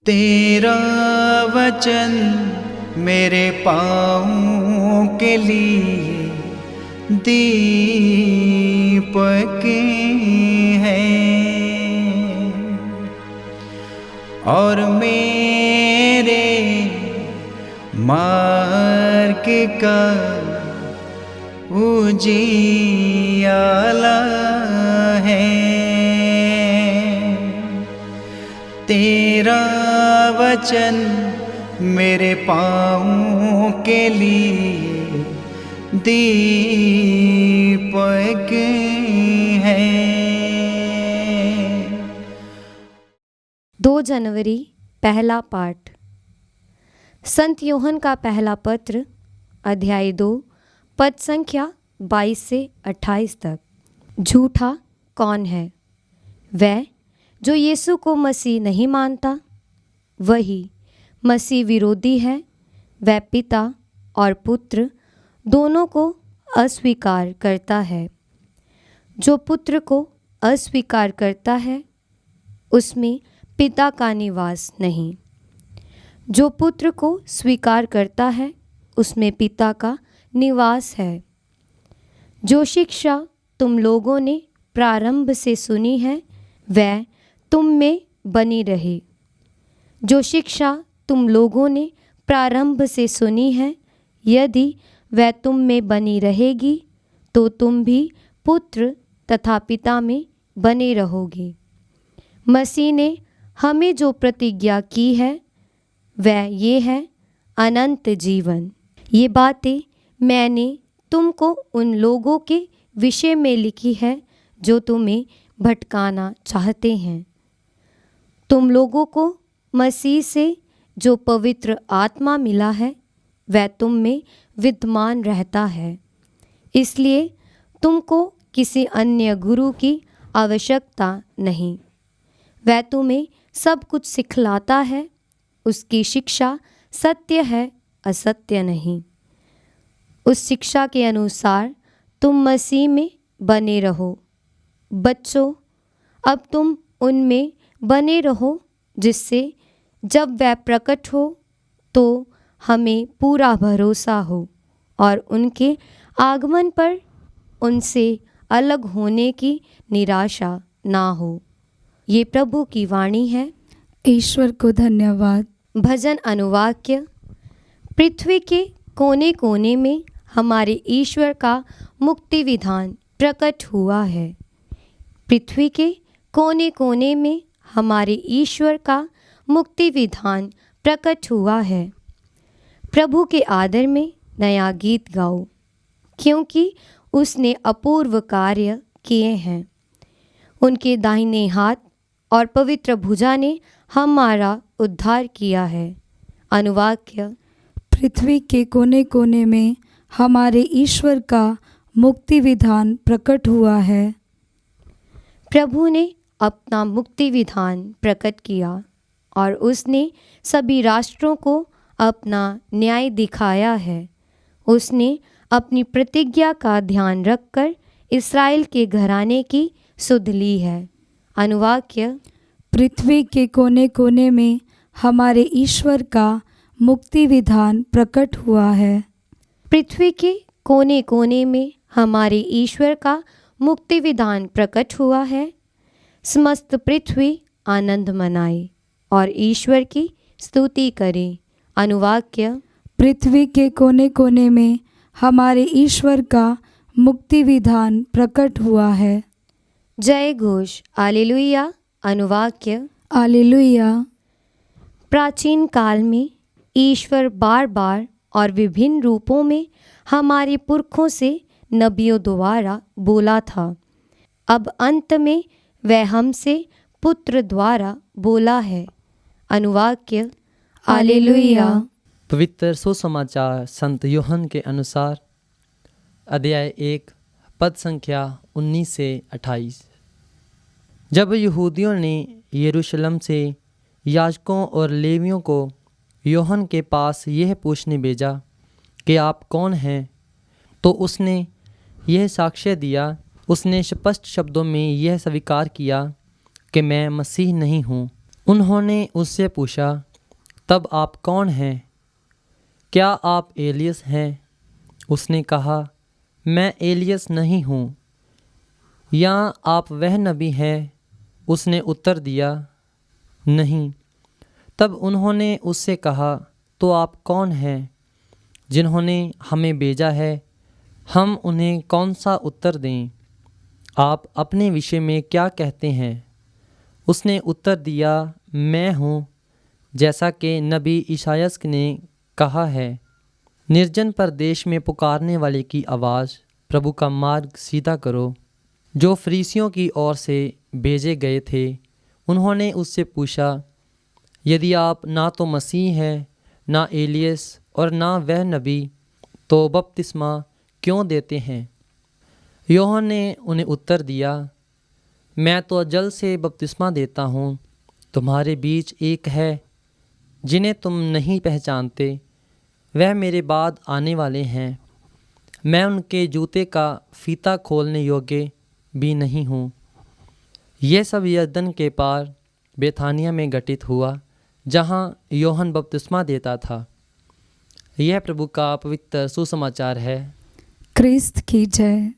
तेरा वचन मेरे पाँवों के लिए दीपक है और मेरे मार्ग का उजियाला है। तेरा वचन मेरे पाँवों के लिए दीपक है। 2 जनवरी पहला पाठ। संत यूहन्ना का पहला पत्र अध्याय 2 पद संख्या 22 से 28 तक। झूठा कौन है? वह जो यीशु को मसीह नहीं मानता, वही मसीह विरोधी है। वह पिता और पुत्र दोनों को अस्वीकार करता है। जो पुत्र को अस्वीकार करता है, उसमें पिता का निवास नहीं। जो पुत्र को स्वीकार करता है, उसमें पिता का निवास है। जो शिक्षा तुम लोगों ने प्रारंभ से सुनी है, वह तुम में बनी रहे। जो शिक्षा तुम लोगों ने प्रारंभ से सुनी है, यदि वह तुम में बनी रहेगी, तो तुम भी पुत्र तथा पिता में बने रहोगे। मसीह ने हमें जो प्रतिज्ञा की है, वह ये है, अनंत जीवन। ये बातें मैंने तुमको उन लोगों के विषय में लिखी है जो तुम्हें भटकाना चाहते हैं। तुम लोगों को मसीह से जो पवित्र आत्मा मिला है, वह तुम में विद्यमान रहता है। इसलिए तुमको किसी अन्य गुरु की आवश्यकता नहीं। वह तुम्हें सब कुछ सिखलाता है। उसकी शिक्षा सत्य है, असत्य नहीं। उस शिक्षा के अनुसार तुम मसीह में बने रहो। बच्चों, अब तुम उनमें बने रहो, जिससे जब वह प्रकट हो तो हमें पूरा भरोसा हो और उनके आगमन पर उनसे अलग होने की निराशा ना हो। ये प्रभु की वाणी है। ईश्वर को धन्यवाद। भजन अनुवाक्य। पृथ्वी के कोने कोने में हमारे ईश्वर का मुक्ति विधान प्रकट हुआ है। पृथ्वी के कोने कोने में हमारे ईश्वर का मुक्ति विधान प्रकट हुआ है। प्रभु के आदर में नया गीत गाओ, क्योंकि उसने अपूर्व कार्य किए हैं। उनके दाहिने हाथ और पवित्र भुजा ने हमारा उद्धार किया है। अनुवाक्य। पृथ्वी के कोने कोने में हमारे ईश्वर का मुक्ति विधान प्रकट हुआ है। प्रभु ने अपना मुक्ति विधान प्रकट किया और उसने सभी राष्ट्रों को अपना न्याय दिखाया है। उसने अपनी प्रतिज्ञा का ध्यान रखकर इस्राएल के घराने की सुध ली है। अनुवाक्य। पृथ्वी के कोने कोने में हमारे ईश्वर का मुक्ति विधान प्रकट हुआ है। पृथ्वी के कोने कोने में हमारे ईश्वर का मुक्ति विधान प्रकट हुआ है। समस्त पृथ्वी आनंद मनाए और ईश्वर की स्तुति करे। अनुवाक्य। पृथ्वी के कोने कोने में हमारे ईश्वर का मुक्ति विधान प्रकट हुआ है। जय घोष। हालेलुया। अनुवाक्य। हालेलुया। प्राचीन काल में ईश्वर बार बार और विभिन्न रूपों में हमारे पुरखों से नबियों द्वारा बोला था। अब अंत में वह हमसे पुत्र द्वारा बोला है। अनुवाक्य। हालेलुया। पवित्र सुसमाचार संत यूहन्ना के अनुसार अध्याय 1 पद संख्या 19 से 28। जब यहूदियों ने यरूशलेम से याजकों और लेवियों को यूहन्ना के पास यह पूछने भेजा कि आप कौन हैं, तो उसने यह साक्ष्य दिया। उसने स्पष्ट शब्दों में यह स्वीकार किया कि मैं मसीह नहीं हूँ। उन्होंने उससे पूछा, तब आप कौन हैं? क्या आप एलियस हैं? उसने कहा, मैं एलियस नहीं हूँ। या आप वह नबी हैं? उसने उत्तर दिया, नहीं। तब उन्होंने उससे कहा, तो आप कौन हैं जिन्होंने हमें भेजा है? हम उन्हें कौन सा उत्तर दें? आप अपने विषय में क्या कहते हैं? उसने उत्तर दिया, मैं हूँ, जैसा कि नबी इशायास ने कहा है, निर्जन प्रदेश में पुकारने वाले की आवाज़, प्रभु का मार्ग सीधा करो। जो फरीसियों की ओर से भेजे गए थे, उन्होंने उससे पूछा, यदि आप ना तो मसीह हैं, ना एलियस और ना वह नबी, तो बपतिस्मा क्यों देते हैं? यूहन्ना ने उन्हें उत्तर दिया, मैं तो जल से बपतिस्मा देता हूँ, तुम्हारे बीच एक है जिन्हें तुम नहीं पहचानते, वह मेरे बाद आने वाले हैं। मैं उनके जूते का फीता खोलने योग्य भी नहीं हूँ। यह सब यरदन के पार बेथानिया में घटित हुआ, जहाँ यूहन्ना बपतिस्मा देता था। यह प्रभु का पवित्र सुसमाचार है। क्रिस्त की जय।